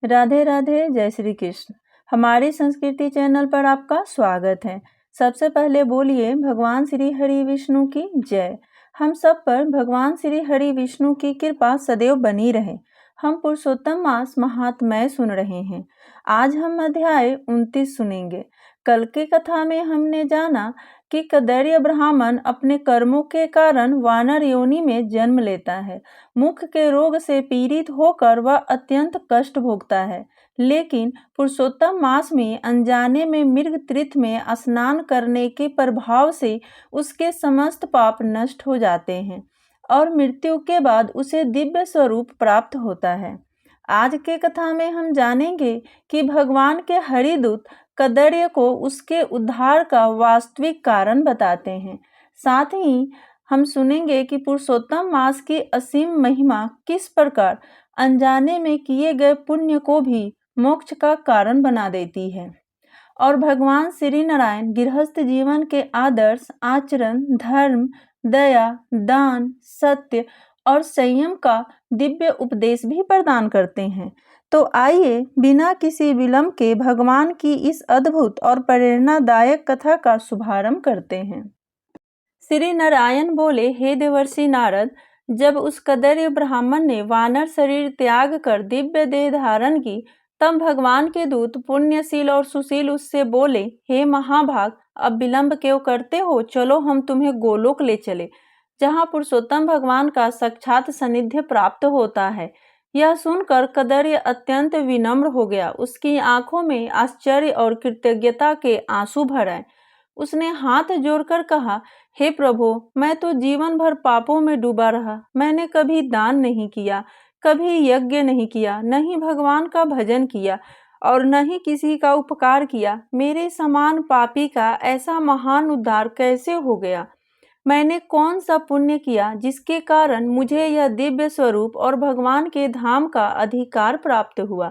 राधे राधे, जय श्री कृष्ण। हमारी संस्कृति चैनल पर आपका स्वागत है। सबसे पहले बोलिए भगवान श्री हरि विष्णु की जय। हम सब पर भगवान श्री हरि विष्णु की कृपा सदैव बनी रहे। हम पुरुषोत्तम मास महात्म्य सुन रहे हैं। आज हम अध्याय 29 सुनेंगे। कल की कथा में हमने जाना कि कदैर्य ब्राह्मण अपने कर्मों के कारण वानर योनि में जन्म लेता है। मुख के रोग से पीड़ित होकर वह अत्यंत कष्ट भोगता है, लेकिन पुरुषोत्तम मास में अनजाने में मृग तीर्थ में स्नान करने के प्रभाव से उसके समस्त पाप नष्ट हो जाते हैं और मृत्यु के बाद उसे दिव्य स्वरूप प्राप्त होता है। आज के कथा में हम जानेंगे कि भगवान के हरिदूत कदैर्य को उसके उद्धार का वास्तविक कारण बताते हैं। साथ ही हम सुनेंगे कि पुरुषोत्तम मास की असीम महिमा किस प्रकार अनजाने में किए गए पुण्य को भी मोक्ष का कारण बना देती है और भगवान श्री नारायण गृहस्थ जीवन के आदर्श आचरण, धर्म, दया, दान, सत्य और संयम का दिव्य उपदेश भी प्रदान करते हैं। तो आइए बिना किसी विलंब के भगवान की इस अद्भुत और प्रेरणादायक कथा का शुभारंभ करते हैं। श्री नारायण बोले, हे देवर्षि नारद, जब उस कदैर्य ब्राह्मण ने वानर शरीर त्याग कर दिव्य देह धारण की, तब भगवान के दूत पुण्यशील और सुशील उससे बोले, हे महाभाग, अब विलंब क्यों करते हो? चलो हम तुम्हें गोलोक ले चले, जहाँ पुरुषोत्तम भगवान का साक्षात सानिध्य प्राप्त होता है। यह सुनकर कदैर्य अत्यंत विनम्र हो गया। उसकी आंखों में आश्चर्य और कृतज्ञता के आंसू भर आए। उसने हाथ जोड़कर कहा, हे प्रभु, मैं तो जीवन भर पापों में डूबा रहा। मैंने कभी दान नहीं किया, कभी यज्ञ नहीं किया, न ही भगवान का भजन किया और न ही किसी का उपकार किया। मेरे समान पापी का ऐसा महान उद्धार कैसे हो गया? मैंने कौन सा पुण्य किया जिसके कारण मुझे यह दिव्य स्वरूप और भगवान के धाम का अधिकार प्राप्त हुआ?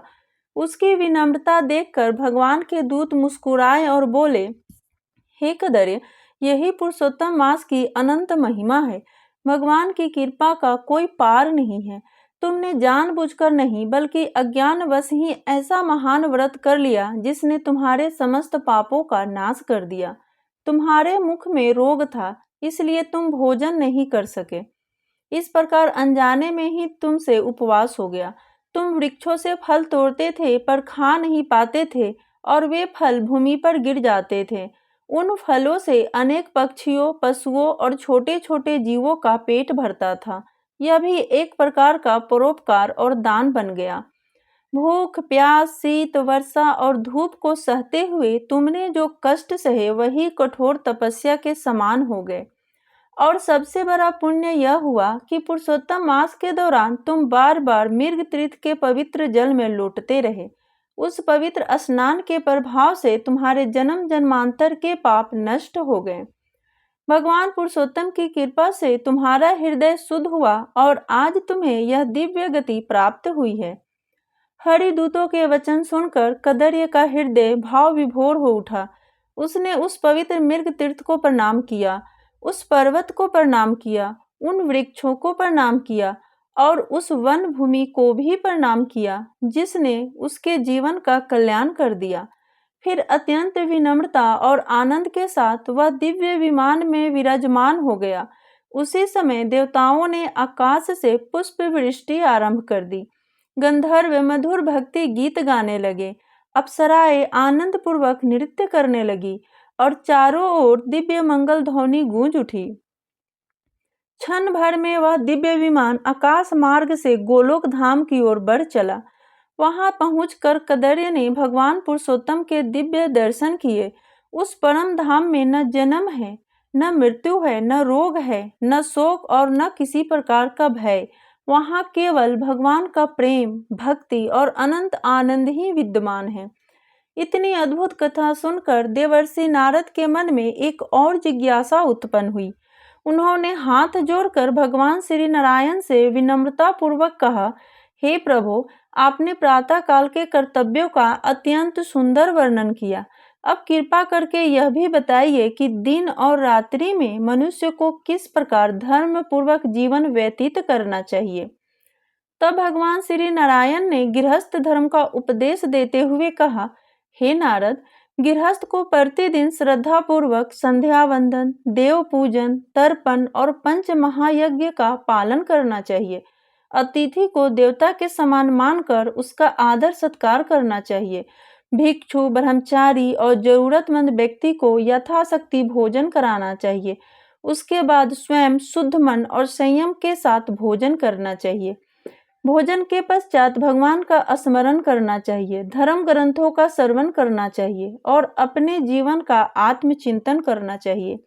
उसकी विनम्रता देखकर भगवान के दूत मुस्कुराए और बोले, हे कदैर्य, यही पुरुषोत्तम मास की अनंत महिमा है। भगवान की कृपा का कोई पार नहीं है। तुमने जानबूझकर नहीं बल्कि अज्ञानवश ही ऐसा महान व्रत कर लिया जिसने तुम्हारे समस्त पापों का नाश कर दिया। तुम्हारे मुख में रोग था, इसलिए तुम भोजन नहीं कर सके। इस प्रकार अनजाने में ही तुमसे उपवास हो गया। तुम वृक्षों से फल तोड़ते थे पर खा नहीं पाते थे और वे फल भूमि पर गिर जाते थे। उन फलों से अनेक पक्षियों, पशुओं और छोटे छोटे जीवों का पेट भरता था। यह भी एक प्रकार का परोपकार और दान बन गया। भूख, प्यास, शीत, वर्षा और धूप को सहते हुए तुमने जो कष्ट सहे वही कठोर तपस्या के समान हो गए। और सबसे बड़ा पुण्य यह हुआ कि पुरुषोत्तम मास के दौरान तुम बार बार मृग तीर्थ के पवित्र जल में लौटते रहे। उस पवित्र स्नान के प्रभाव से तुम्हारे जन्म जन्मांतर के पाप नष्ट हो गए। भगवान पुरुषोत्तम की कृपा से तुम्हारा हृदय शुद्ध हुआ और आज तुम्हें यह दिव्य गति प्राप्त हुई है। हरिदूतों के वचन सुनकर कदैर्य का हृदय भाव विभोर हो उठा। उसने उस पवित्र मृग तीर्थ को प्रणाम किया, उस पर्वत को प्रणाम किया, उन वृक्षों को प्रणाम किया और उस वन भूमि को भी प्रणाम किया जिसने उसके जीवन का कल्याण कर दिया। फिर अत्यंत विनम्रता और आनंद के साथ वह दिव्य विमान में विराजमान हो गया। उसी समय देवताओं ने आकाश से पुष्प वृष्टि आरंभ कर दी। गंधर्व मधुर भक्ति गीत गाने लगे, अप्सराएं आनंद पूर्वक नृत्य करने लगी और चारों ओर दिव्य मंगल ध्वनि गूंज उठी। क्षण भर में वह दिव्य विमान आकाश मार्ग से गोलोक धाम की ओर बढ़ चला। वहां पहुंचकर कदैर्य ने भगवान पुरुषोत्तम के दिव्य दर्शन किए। उस परम धाम में न जन्म है, न मृत्यु है, न रोग है, न शोक और न किसी प्रकार का भय। वहां केवल भगवान का प्रेम, भक्ति और अनंत आनंद ही विद्यमान है। इतनी अद्भुत कथा सुनकर देवर्षि नारद के मन में एक और जिज्ञासा उत्पन्न हुई। उन्होंने हाथ जोड़कर भगवान श्री नारायण से विनम्रता पूर्वक कहा, हे प्रभु, आपने प्रातः काल के कर्तव्यों का अत्यंत सुंदर वर्णन किया। अब कृपा करके यह भी बताइए कि दिन और रात्रि में मनुष्य को किस प्रकार धर्म पूर्वक जीवन व्यतीत करना चाहिए। तब भगवान श्री नारायण ने गृहस्थ धर्म का उपदेश देते हुए कहा, हे नारद, गृहस्थ को प्रतिदिन श्रद्धा पूर्वक संध्या वंदन, देव पूजन, तर्पण और पंच महायज्ञ का पालन करना चाहिए। अतिथि को देवता के समान मानकर उसका आदर सत्कार करना चाहिए। भिक्षु, ब्रह्मचारी और जरूरतमंद व्यक्ति को यथाशक्ति भोजन कराना चाहिए। उसके बाद स्वयं शुद्ध मन और संयम के साथ भोजन करना चाहिए। भोजन के पश्चात भगवान का स्मरण करना चाहिए, धर्म ग्रंथों का श्रवण करना चाहिए और अपने जीवन का आत्मचिंतन करना चाहिए।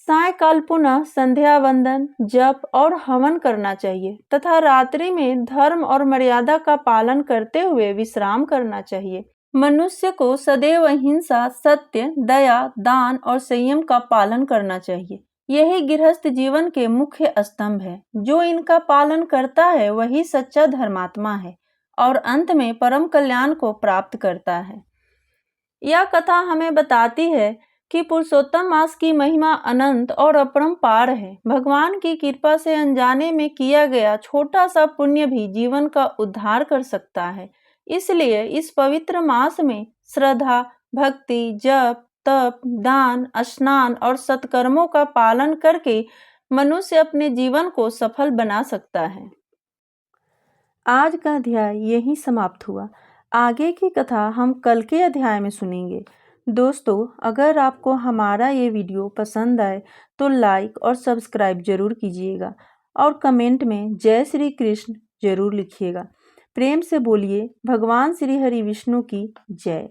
सायकाल पुनः संध्या वंदन, जप और हवन करना चाहिए तथा रात्रि में धर्म और मर्यादा का पालन करते हुए विश्राम करना चाहिए। मनुष्य को सदैव अहिंसा, सत्य, दया, दान और संयम का पालन करना चाहिए। यही गृहस्थ जीवन के मुख्य स्तंभ है। जो इनका पालन करता है वही सच्चा धर्मात्मा है और अंत में परम कल्याण को प्राप्त करता है। यह कथा हमें बताती है कि पुरुषोत्तम मास की महिमा अनंत और अपरंपार है। भगवान की कृपा से अनजाने में किया गया छोटा सा पुण्य भी जीवन का उद्धार कर सकता है। इसलिए इस पवित्र मास में श्रद्धा, भक्ति, जप, तप, दान, स्नान और सत्कर्मों का पालन करके मनुष्य अपने जीवन को सफल बना सकता है। आज का अध्याय यहीं समाप्त हुआ। आगे की कथा हम कल के अध्याय में सुनेंगे। दोस्तों, अगर आपको हमारा ये वीडियो पसंद आए तो लाइक और सब्सक्राइब जरूर कीजिएगा और कमेंट में जय श्री कृष्ण जरूर लिखिएगा। प्रेम से बोलिए भगवान श्री हरि विष्णु की जय।